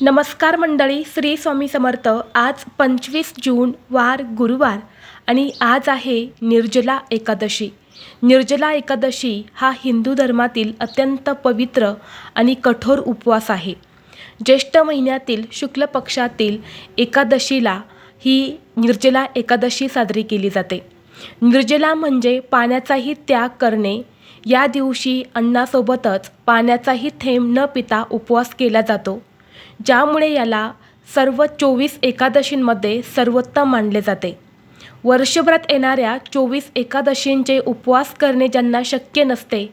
नमस्कार मंडळी, श्री स्वामी समर्थ। आज 25 जून वार गुरुवार आणि आज आहे निर्जला एकादशी। निर्जला एकादशी हा हिंदू धर्मातील अत्यंत पवित्र आणि कठोर उपवास आहे। ज्येष्ठ महिन्यातील शुक्ल पक्षातील एकादशीला ही निर्जला एकादशी साजरी केली जाते। निर्जला म्हणजे पाण्याचाही त्याग करणे। या दिवशी अन्नासोबतच पाण्याचाही थेंब न पिता उपवास केला जातो, ज्यामुळे याला सर्व 24 एकादशींमध्ये सर्वोत्तम मानले जाते। वर्षभरात येणाऱ्या 24 एकादशींचे उपवास करणे ज्यांना शक्य नसते,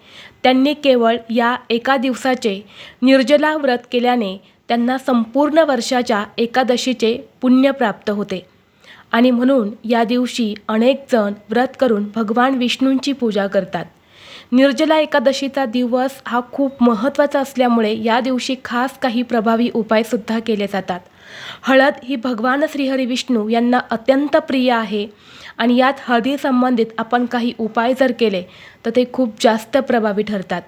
त्यांनी केवळ या एका दिवसाचे निर्जला व्रत केल्याने त्यांना संपूर्ण वर्षाच्या एकादशीचे पुण्य प्राप्त होते। आणि म्हणून या दिवशी अनेक जण व्रत करून भगवान विष्णूंची पूजा करतात। निर्जला एकादशीचा दिवस हा खूप महत्त्वाचा असल्यामुळे या दिवशी खास काही प्रभावी उपायसुद्धा केले जातात। हळद ही भगवान श्रीहरी विष्णू यांना अत्यंत प्रिय आहे आणि यात हळदी संबंधित आपण काही उपाय जर केले तर ते खूप जास्त प्रभावी ठरतात।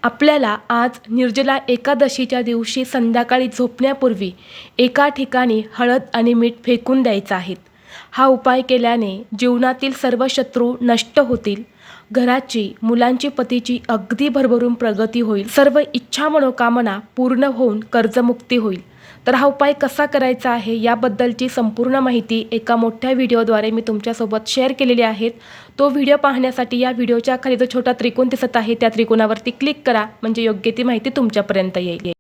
आपल्याला आज निर्जला एकादशीच्या दिवशी संध्याकाळी झोपण्यापूर्वी एका ठिकाणी हळद आणि मीठ फेकून द्यायचं आहे। हा उपाय केल्याने जीवनातील सर्व शत्रू नष्ट होतील, घराची, मुलांची, पतीची अगदी भरभरून प्रगती होईल, सर्व इच्छा मनोकामना पूर्ण होऊन कर्जमुक्ती होईल। तर हा उपाय कसा करायचा आहे याबद्दलची संपूर्ण माहिती एका मोठ्या व्हिडिओद्वारे मी तुमच्यासोबत शेअर केलेली आहे। तो व्हिडिओ पाहण्यासाठी या व्हिडिओच्या खाली जो छोटा त्रिकोण दिसत आहे त्या त्रिकोणावरती क्लिक करा, म्हणजे योग्य ती माहिती तुमच्यापर्यंत येईल।